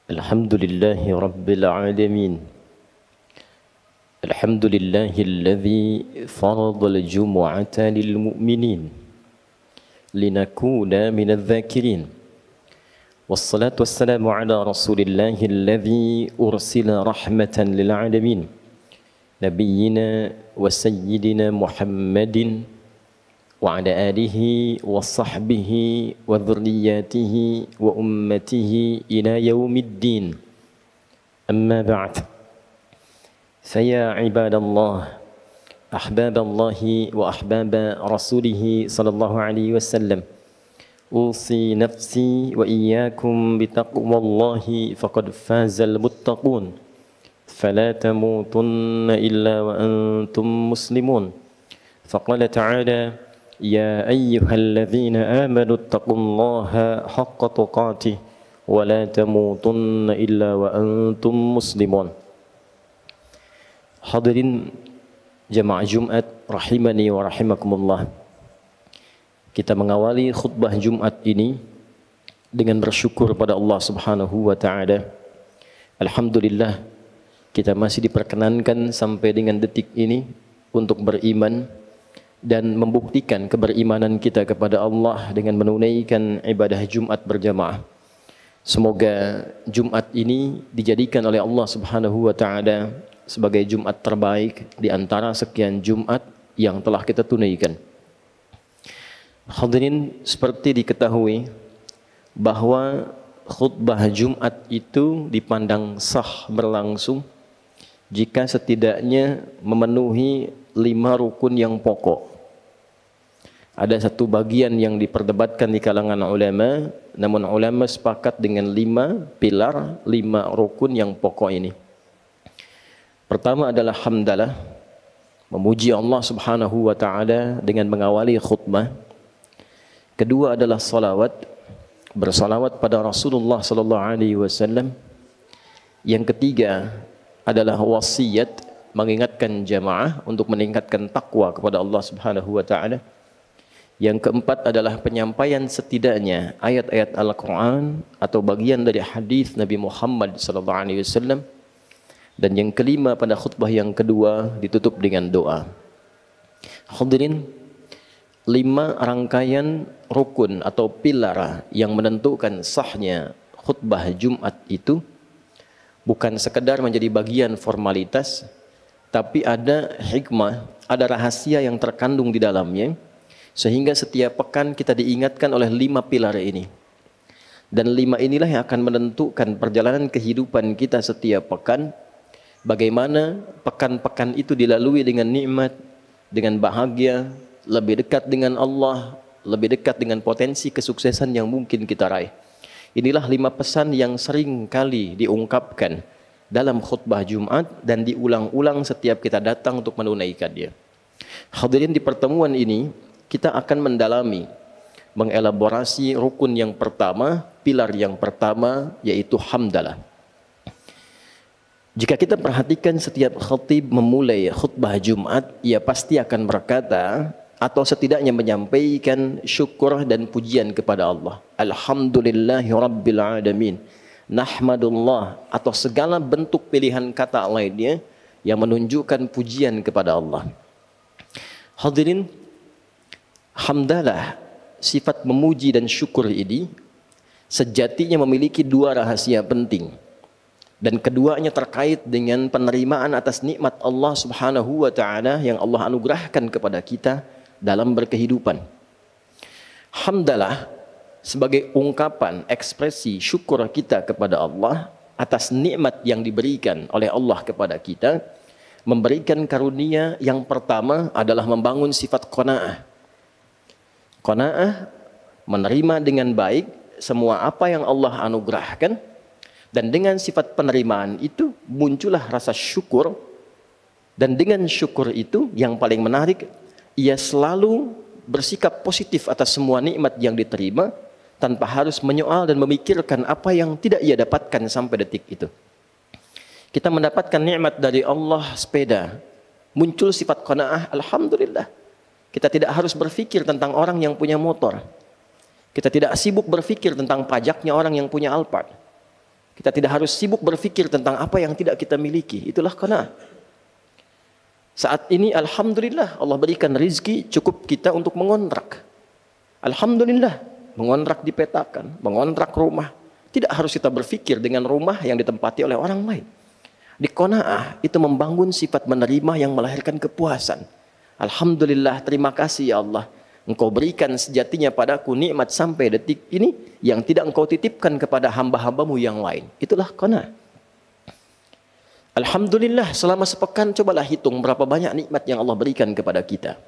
الحمد لله رب العالمين. الحمد لله الذي فرض الجمعة للمؤمنين لنكون من الذاكرين، والصلاة والسلام على رسول الله الذي أرسل رحمة للعالمين، نبينا وسيدنا محمد وعلى آله وصحبه وذرياته وأمته إلى يوم الدين. أما بعد، فيا عباد الله، أحباب الله وأحباب رسوله صلى الله عليه وسلم، أوصي نفسي وإياكم بتقوى الله فقد فاز المتقون، فلا تموتن إلا وأنتم مسلمون. فقال تعالى: يا أيها الذين آمنوا اتقوا الله حق تقاته ولا تموتن إلا وأنتم مسلمون. Hadirin jamaah Jumat rahimani wa rahimakumullah. Kita mengawali khutbah Jumat ini dengan bersyukur pada Allah Subhanahu wa taala. Alhamdulillah, kita masih diperkenankan sampai dengan detik ini untuk beriman dan membuktikan keberimanan kita kepada Allah dengan menunaikan ibadah Jumat berjamaah. Semoga Jumat ini dijadikan oleh Allah Subhanahu wa taala sebagai Jumat terbaik di antara sekian Jumat yang telah kita tunaikan. Hadirin, seperti diketahui bahwa khutbah Jumat itu dipandang sah berlangsung jika setidaknya memenuhi 5 rukun yang pokok. Ada satu bagian yang diperdebatkan di kalangan ulama, namun ulama sepakat dengan 5 pilar, 5 rukun yang pokok ini. Pertama adalah hamdalah, memuji Allah Subhanahu wa taala dengan mengawali khutbah. Kedua adalah salawat, bersalawat pada Rasulullah sallallahu alaihi wasallam. Yang ketiga adalah wasiat, mengingatkan jamaah untuk meningkatkan takwa kepada Allah Subhanahu wa taala. Yang keempat adalah penyampaian setidaknya ayat-ayat Al-Quran atau bagian dari hadis Nabi Muhammad sallallahu alaihi wasallam. Dan yang kelima pada khutbah yang kedua ditutup dengan doa. Hadirin, 5 rangkaian rukun atau pilar yang menentukan sahnya khutbah Jumat itu bukan sekedar menjadi bagian formalitas, tapi ada hikmah, ada rahasia yang terkandung di dalamnya, sehingga setiap pekan kita diingatkan oleh 5 pilar ini. Dan 5 inilah yang akan menentukan perjalanan kehidupan kita setiap pekan. Bagaimana pekan-pekan itu dilalui dengan nikmat, dengan bahagia, lebih dekat dengan Allah, lebih dekat dengan potensi kesuksesan yang mungkin kita raih. Inilah 5 pesan yang sering kali diungkapkan dalam khutbah Jumat dan diulang-ulang setiap kita datang untuk menunaikannya. Hadirin, di pertemuan ini kita akan mendalami, mengelaborasi rukun yang pertama, pilar yang pertama, yaitu hamdalah. Jika kita perhatikan setiap khatib memulai khutbah Jumat, ia pasti akan berkata atau setidaknya menyampaikan syukur dan pujian kepada Allah. Alhamdulillahi Rabbil Alamin. Nahmadullah, atau segala bentuk pilihan kata lainnya yang menunjukkan pujian kepada Allah. Hadirin, hamdalah, sifat memuji dan syukur ini sejatinya memiliki 2 rahasia penting. Dan keduanya terkait dengan penerimaan atas nikmat Allah Subhanahu wa taala yang Allah anugerahkan kepada kita dalam berkehidupan. Hamdalah sebagai ungkapan ekspresi syukur kita kepada Allah atas nikmat yang diberikan oleh Allah kepada kita, memberikan karunia yang pertama adalah membangun sifat qanaah. Qanaah, menerima dengan baik semua apa yang Allah anugerahkan. Dan dengan sifat penerimaan itu muncullah rasa syukur. Dan dengan syukur itu yang paling menarik, ia selalu bersikap positif atas semua nikmat yang diterima tanpa harus menyoal dan memikirkan apa yang tidak ia dapatkan sampai detik itu. Kita mendapatkan nikmat dari Allah, sepeda, muncul sifat qanaah, alhamdulillah. Kita tidak harus berpikir tentang orang yang punya motor. Kita tidak sibuk berpikir tentang pajaknya orang yang punya Alphard. Kita tidak harus sibuk berpikir tentang apa yang tidak kita miliki. Itulah qanaah. Saat ini alhamdulillah Allah berikan rizki cukup kita untuk mengontrak. Alhamdulillah, mengontrak dipetakan, mengontrak rumah. Tidak harus kita berpikir dengan rumah yang ditempati oleh orang lain. Di qanaah itu membangun sifat menerima yang melahirkan kepuasan. Alhamdulillah, terima kasih ya Allah. Engkau berikan sejatinya padaku nikmat sampai detik ini yang tidak engkau titipkan kepada hamba-hambamu yang lain. Itulah qanaah. Alhamdulillah, selama sepekan cobalah hitung berapa banyak nikmat yang Allah berikan kepada kita.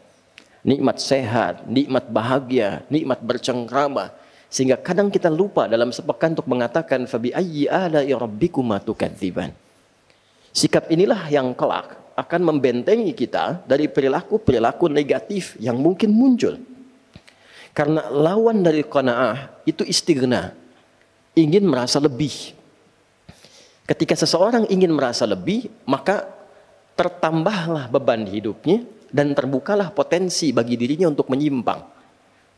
Nikmat sehat, nikmat bahagia, nikmat bercengkrama. Sehingga kadang kita lupa dalam sepekan untuk mengatakan fabi ayyi ala'i rabbikuma tukadziban. Sikap inilah yang kelak akan membentengi kita dari perilaku-perilaku negatif yang mungkin muncul. Karena lawan dari qanaah itu istighna, ingin merasa lebih. Ketika seseorang ingin merasa lebih, maka tertambahlah beban hidupnya dan terbukalah potensi bagi dirinya untuk menyimpang.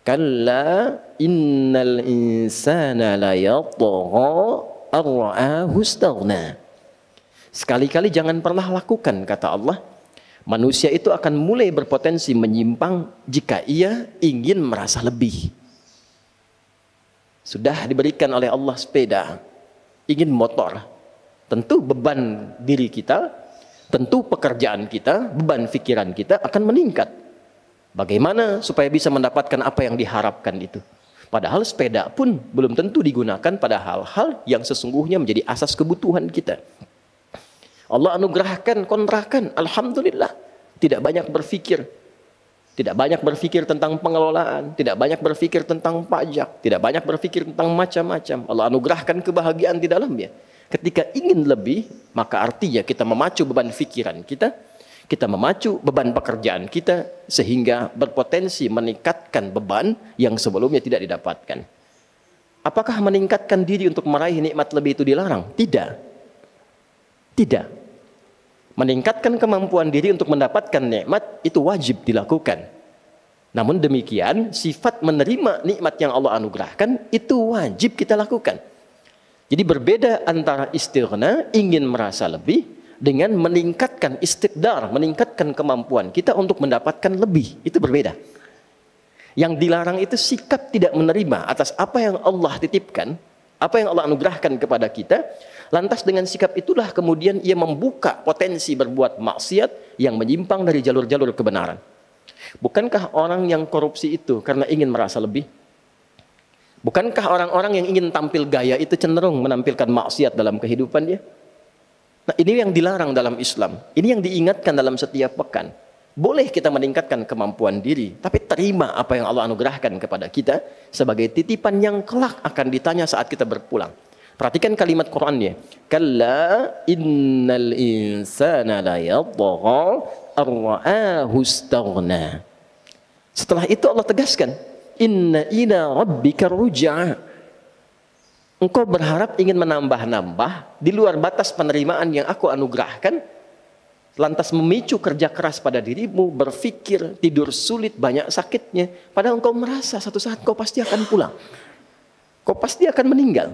Kalla innal insana la yatgha ar-ra'ahu istaghna. Sekali-kali jangan pernah lakukan, kata Allah. Manusia itu akan mulai berpotensi menyimpang jika ia ingin merasa lebih. Sudah diberikan oleh Allah sepeda, ingin motor. Tentu beban diri kita, tentu pekerjaan kita, beban pikiran kita akan meningkat. Bagaimana supaya bisa mendapatkan apa yang diharapkan itu? Padahal sepeda pun belum tentu digunakan pada hal-hal yang sesungguhnya menjadi asas kebutuhan kita. Allah anugerahkan kontrakan, alhamdulillah. Tidak banyak berpikir. Tidak banyak berpikir tentang pengelolaan, tidak banyak berpikir tentang pajak, tidak banyak berpikir tentang macam-macam. Allah anugerahkan kebahagiaan di dalamnya. Ketika ingin lebih, maka artinya kita memacu beban pikiran kita, kita memacu beban pekerjaan kita, sehingga berpotensi meningkatkan beban yang sebelumnya tidak didapatkan. Apakah meningkatkan diri untuk meraih nikmat lebih itu dilarang? Tidak. Tidak. Meningkatkan kemampuan diri untuk mendapatkan nikmat itu wajib dilakukan. Namun demikian, sifat menerima nikmat yang Allah anugerahkan itu wajib kita lakukan. Jadi berbeda antara istighna, ingin merasa lebih, dengan meningkatkan istiqdar, meningkatkan kemampuan kita untuk mendapatkan lebih. Itu berbeda. Yang dilarang itu sikap tidak menerima atas apa yang Allah titipkan, apa yang Allah anugerahkan kepada kita. Lantas dengan sikap itulah kemudian ia membuka potensi berbuat maksiat yang menyimpang dari jalur-jalur kebenaran. Bukankah orang yang korupsi itu karena ingin merasa lebih? Bukankah orang-orang yang ingin tampil gaya itu cenderung menampilkan maksiat dalam kehidupan dia? Nah, ini yang dilarang dalam Islam. Ini yang diingatkan dalam setiap pekan. Boleh kita meningkatkan kemampuan diri, tapi terima apa yang Allah anugerahkan kepada kita sebagai titipan yang kelak akan ditanya saat kita berpulang. Perhatikan kalimat Qur'annya. Kalla innal insana la yatgha ar-ra'ahu istaghna. Setelah itu Allah tegaskan, inna ila rabbika ruj'a. Engkau berharap ingin menambah-nambah di luar batas penerimaan yang aku anugerahkan, lantas memicu kerja keras pada dirimu, berpikir, tidur sulit, banyak sakitnya, padahal engkau merasa satu saat kau pasti akan pulang. Kau pasti akan meninggal.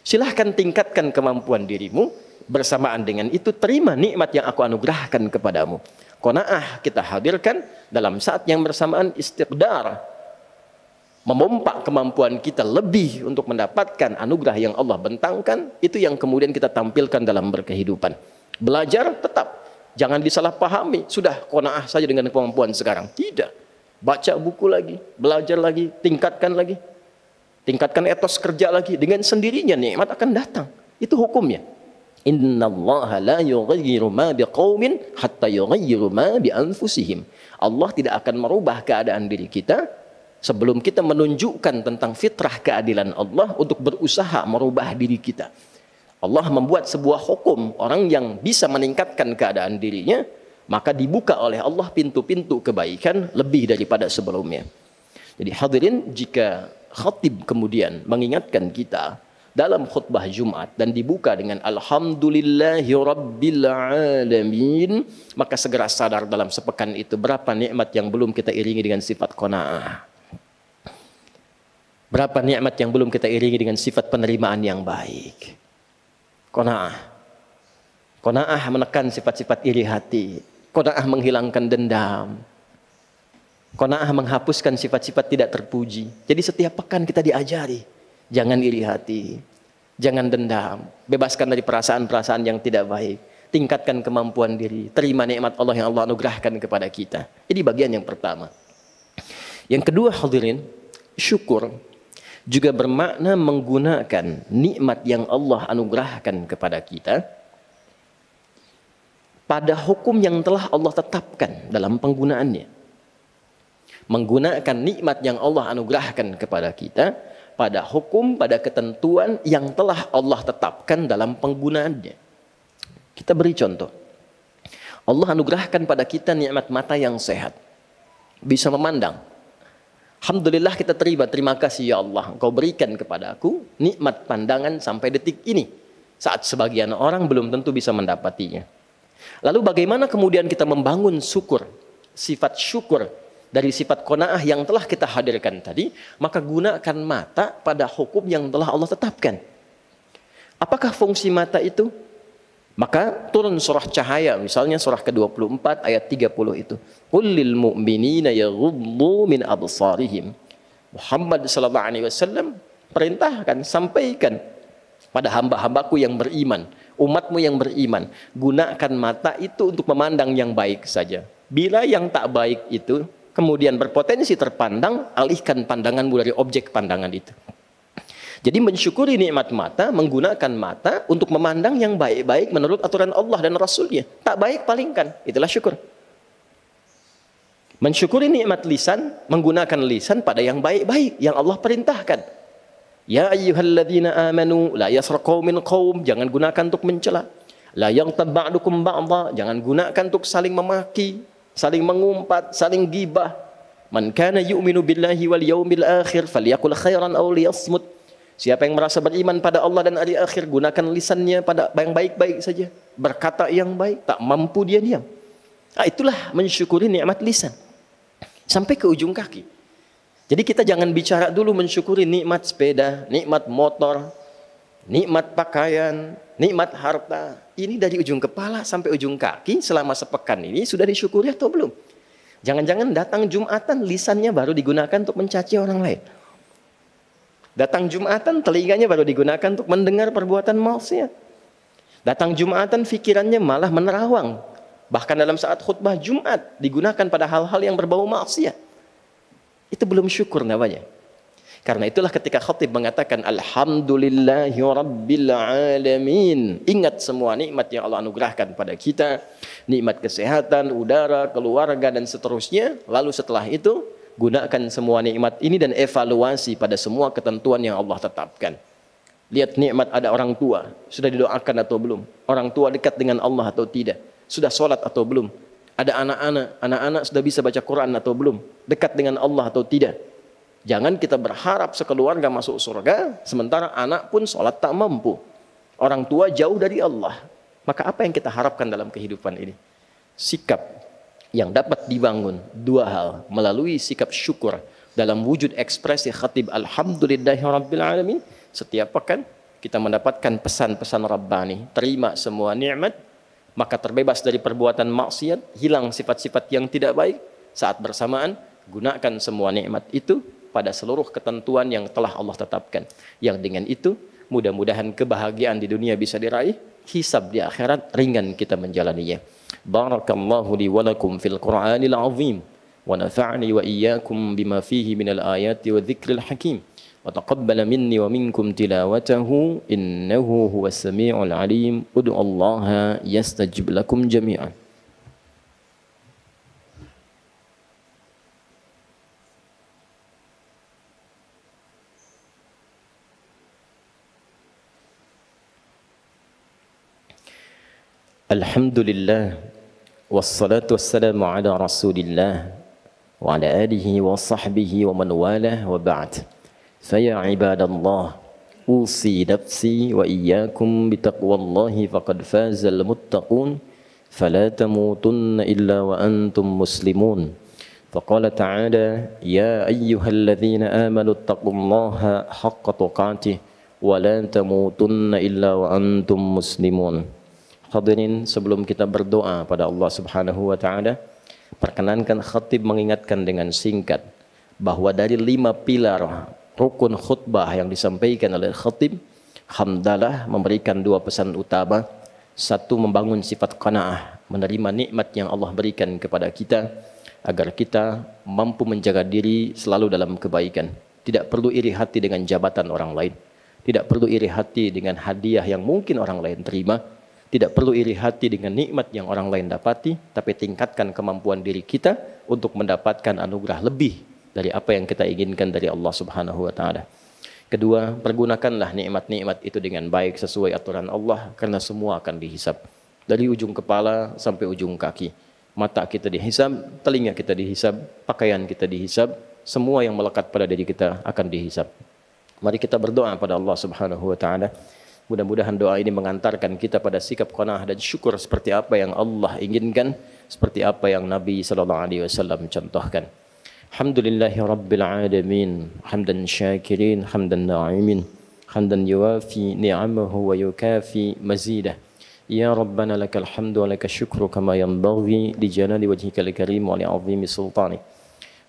Silahkan tingkatkan kemampuan dirimu, bersamaan dengan itu terima nikmat yang aku anugerahkan kepadamu. Qanaah kita hadirkan dalam saat yang bersamaan istiqdar, memompak kemampuan kita lebih untuk mendapatkan anugerah yang Allah bentangkan. Itu yang kemudian kita tampilkan dalam berkehidupan. Belajar tetap, jangan disalahpahami, sudah qanaah saja dengan kemampuan sekarang. Tidak, baca buku lagi, belajar lagi, tingkatkan lagi. Tingkatkan etos kerja lagi, dengan sendirinya nikmat akan datang. Itu hukumnya. Innallaha la yughayyiru ma biqaumin hatta yughayyiru ma bi anfusihim. Allah tidak akan merubah keadaan diri kita sebelum kita menunjukkan tentang fitrah keadilan Allah untuk berusaha merubah diri kita. Allah membuat sebuah hukum, orang yang bisa meningkatkan keadaan dirinya, maka dibuka oleh Allah pintu-pintu kebaikan lebih daripada sebelumnya. Jadi hadirin, jika khatib kemudian mengingatkan kita dalam khutbah Jumat dan dibuka dengan alhamdulillahi rabbil alamin, maka segera sadar dalam sepekan itu berapa nikmat yang belum kita iringi dengan sifat qanaah. Berapa nikmat yang belum kita iringi dengan sifat penerimaan yang baik. Qanaah. Qanaah menekan sifat-sifat iri hati. Qanaah menghilangkan dendam. Qanaah menghapuskan sifat-sifat tidak terpuji. Jadi setiap pekan kita diajari, jangan iri hati, jangan dendam, bebaskan dari perasaan-perasaan yang tidak baik, tingkatkan kemampuan diri, terima nikmat Allah yang Allah anugerahkan kepada kita. Ini bagian yang pertama. Yang kedua hadirin, syukur juga bermakna menggunakan nikmat yang Allah anugerahkan kepada kita pada hukum yang telah Allah tetapkan dalam penggunaannya. Menggunakan nikmat yang Allah anugerahkan kepada kita pada hukum, pada ketentuan yang telah Allah tetapkan dalam penggunaannya. Kita beri contoh. Allah anugerahkan pada kita nikmat mata yang sehat, bisa memandang. Alhamdulillah kita terima kasih ya Allah, Engkau berikan kepada aku nikmat pandangan sampai detik ini, saat sebagian orang belum tentu bisa mendapatinya. Lalu bagaimana kemudian kita membangun syukur, sifat syukur dari sifat qanaah yang telah kita hadirkan tadi? Maka gunakan mata pada hukum yang telah Allah tetapkan. Apakah fungsi mata itu? Maka turun surah cahaya, misalnya surah ke-24 ayat 30 itu. Qul lil mu'minina yaghuddu min absarihim. Muhammad sallallahu alaihi wasallam perintahkan, sampaikan pada hamba-hambaku yang beriman, umatmu yang beriman, gunakan mata itu untuk memandang yang baik saja. Bila yang tak baik itu kemudian berpotensi terpandang, alihkan pandanganmu dari objek pandangan itu. Jadi mensyukuri nikmat mata, menggunakan mata untuk memandang yang baik-baik menurut aturan Allah dan Rasulnya. Tak baik palingkan, itulah syukur. Mensyukuri nikmat lisan, menggunakan lisan pada yang baik-baik yang Allah perintahkan. Ya ayyuhalladzina amanu la yasraq qaumin qaum, jangan gunakan untuk mencela. La yaghtab ba'dukum ba'dha, jangan gunakan untuk saling memaki, saling mengumpat, saling gibah. Man kana yu'minu billahi wal yawmil akhir falyaqul khairan aw liyasmut. Siapa yang merasa beriman pada Allah dan hari akhir, gunakan lisannya pada yang baik-baik saja, berkata yang baik, tak mampu dia diam. Nah, itulah mensyukuri nikmat lisan sampai ke ujung kaki. Jadi kita jangan bicara dulu mensyukuri nikmat sepeda, nikmat motor, nikmat pakaian, nikmat harta. Ini dari ujung kepala sampai ujung kaki selama sepekan ini sudah disyukuri atau belum? Jangan-jangan datang Jumatan lisannya baru digunakan untuk mencaci orang lain. Datang Jumatan telinganya baru digunakan untuk mendengar perbuatan maksiat. Datang Jumatan fikirannya malah menerawang. Bahkan dalam saat khutbah Jumat digunakan pada hal-hal yang berbau maksiat. Itu belum syukur namanya. Karena itulah ketika khatib mengatakan Alhamdulillahi Rabbil Alamin. Ingat semua nikmat yang Allah anugerahkan pada kita. Nikmat kesehatan, udara, keluarga dan seterusnya. Lalu setelah itu gunakan semua nikmat ini dan evaluasi pada semua ketentuan yang Allah tetapkan. Lihat nikmat ada orang tua, sudah didoakan atau belum? Orang tua dekat dengan Allah atau tidak? Sudah sholat atau belum? Ada anak-anak sudah bisa baca Quran atau belum? Dekat dengan Allah atau tidak? Jangan kita berharap sekeluarga masuk surga, sementara anak pun sholat tak mampu. Orang tua jauh dari Allah. Maka apa yang kita harapkan dalam kehidupan ini? Sikap yang dapat dibangun dua hal melalui sikap syukur dalam wujud ekspresi khatib Alhamdulillahirabbil alamin. Setiap pekan kita mendapatkan pesan-pesan Rabbani, terima semua nikmat, maka terbebas dari perbuatan maksiat, hilang sifat-sifat yang tidak baik. Saat bersamaan gunakan semua nikmat itu pada seluruh ketentuan yang telah Allah tetapkan. Yang dengan itu mudah-mudahan kebahagiaan di dunia bisa diraih, hisab di akhirat ringan kita menjalaninya. Barakallahu li wa lakum fil Qur'anil azim wa nafa'ni wa iyyakum bima fihi minal ayati wa dzikril hakim wa taqabbala minni wa minkum tilawatahu innahu huwas samiul alim. Ud'ullaha yastajib lakum jami'an. Alhamdulillah wassalatu wassalamu ala rasulillah wa ala alihi wa sahbihi wa man walah wa ba'd. Faya ibadallah, usi nafsi wa iyyakum bitaqwallahi faqad fazal muttaqun fala tamutunna illa wa antum muslimun. Faqala ta'ala ya ayyuhalladzina amanu ittaqullaha haqqa tuqatih wa la tamutunna illa wa antum muslimun. Hadirin, sebelum kita berdoa pada Allah Subhanahu wa taala, perkenankan khatib mengingatkan dengan singkat bahwa dari 5 pilar rukun khutbah yang disampaikan oleh khatib, hamdalah memberikan 2 pesan utama. 1, membangun sifat qanaah, menerima nikmat yang Allah berikan kepada kita agar kita mampu menjaga diri selalu dalam kebaikan. Tidak perlu iri hati dengan jabatan orang lain, tidak perlu iri hati dengan hadiah yang mungkin orang lain terima, tidak perlu iri hati dengan nikmat yang orang lain dapati, tapi tingkatkan kemampuan diri kita untuk mendapatkan anugerah lebih dari apa yang kita inginkan dari Allah Subhanahu wa taala. Kedua, pergunakanlah nikmat-nikmat itu dengan baik sesuai aturan Allah, karena semua akan dihisab. Dari ujung kepala sampai ujung kaki. Mata kita dihisab, telinga kita dihisab, pakaian kita dihisab, semua yang melekat pada diri kita akan dihisab. Mari kita berdoa pada Allah Subhanahu wa taala. Mudah-mudahan doa ini mengantarkan kita pada sikap qanaah dan syukur seperti apa yang Allah inginkan, seperti apa yang Nabi sallallahu alaihi wasallam contohkan. Alhamdulillahi rabbil alamin, hamdan syakirin, hamdan na'imin, hamdan yuwafi ni'amahu wa yukafi mazidah. Ya Rabbana lakal hamdu wa lakal syukru kama yanbaghi li jalali wajhikal karim wa li 'azimi sultanik.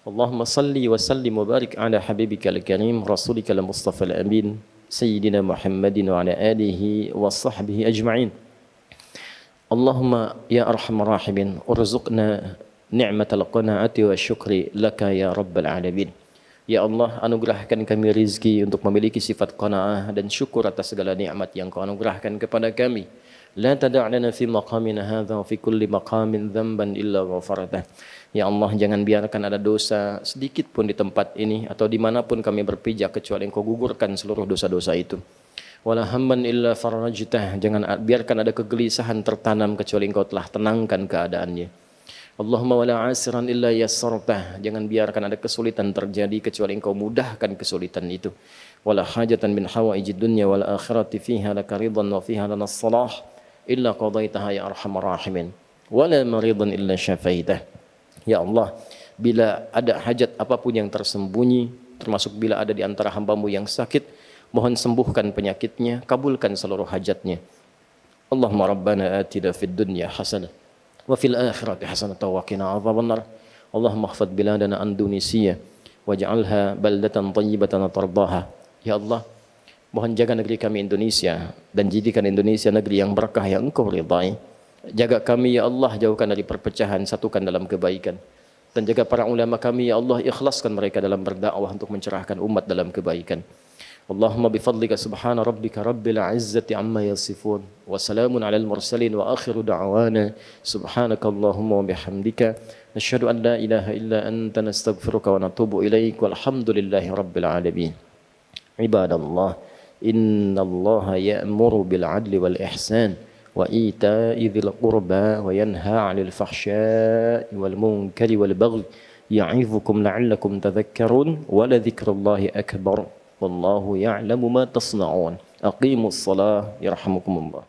Allahumma salli wa sallim wa barik ala habibikal karim rasulikal mustafa al-amin sayyidina Muhammadin wa ala alihi wa sahbihi ajma'in. Allahumma ya arhamar rahimin urzuqna ni'matal qanaati wa syukri laka ya rabbal alamin. Ya Allah, anugerahkan kami rizki untuk memiliki sifat qanaah dan syukur atas segala nikmat yang Kau anugerahkan kepada kami. La tada'lana fi maqamina hadha wa fi kulli maqamin dhanban illa ghafartah. Ya Allah, jangan biarkan ada dosa sedikit pun di tempat ini atau dimanapun kami berpijak kecuali Engkau gugurkan seluruh dosa-dosa itu. Wala hamman illa farajtah. Jangan biarkan ada kegelisahan tertanam kecuali Engkau telah tenangkan keadaannya. Allahumma wala asiran illa yassartah. Jangan biarkan ada kesulitan terjadi kecuali Engkau mudahkan kesulitan itu. Wala hajatan min hawaijid dunya wal akhirati fiha laka ridhan wa fiha lana salah illa qadaitaha ya arhamar rahimin. Wala maridan illa syafaitah. Ya Allah, bila ada hajat apapun yang tersembunyi, termasuk bila ada di antara hamba-Mu yang sakit, mohon sembuhkan penyakitnya, kabulkan seluruh hajatnya. Allahumma rabbana atina fid dunya hasanah wa fil akhirati hasanatan wa qina adzabannar. Allahumma ihfadz biladana Indonesia waj'alha baldatan thayyibatan tardaha. Ya Allah, mohon jaga negeri kami Indonesia dan jadikan Indonesia negeri yang berkah yang Engkau ridai. Jaga kami ya Allah, jauhkan dari perpecahan, satukan dalam kebaikan. Dan jaga para ulama kami ya Allah, ikhlaskan mereka dalam berdakwah untuk mencerahkan umat dalam kebaikan. Allahumma bifadlika subhana rabbika rabbil izzati amma yasifun wa salamun alal mursalin wa akhiru da'wana subhanakallahumma wa bihamdika nashhadu an la ilaha illa anta nastaghfiruka wa natubu ilaik walhamdulillahi rabbil alamin. Ibadallah, innallaha ya'muru bil adli wal ihsan wa ita'i dzil qurba wa yanha 'anil fahsya'i wal munkari wal baghi ya'izukum la'allakum tadhakkarun wa la dzikrullahi akbar. Wallahu ya'lamu ma tasna'un. Aqimus salah yarhamukumullah.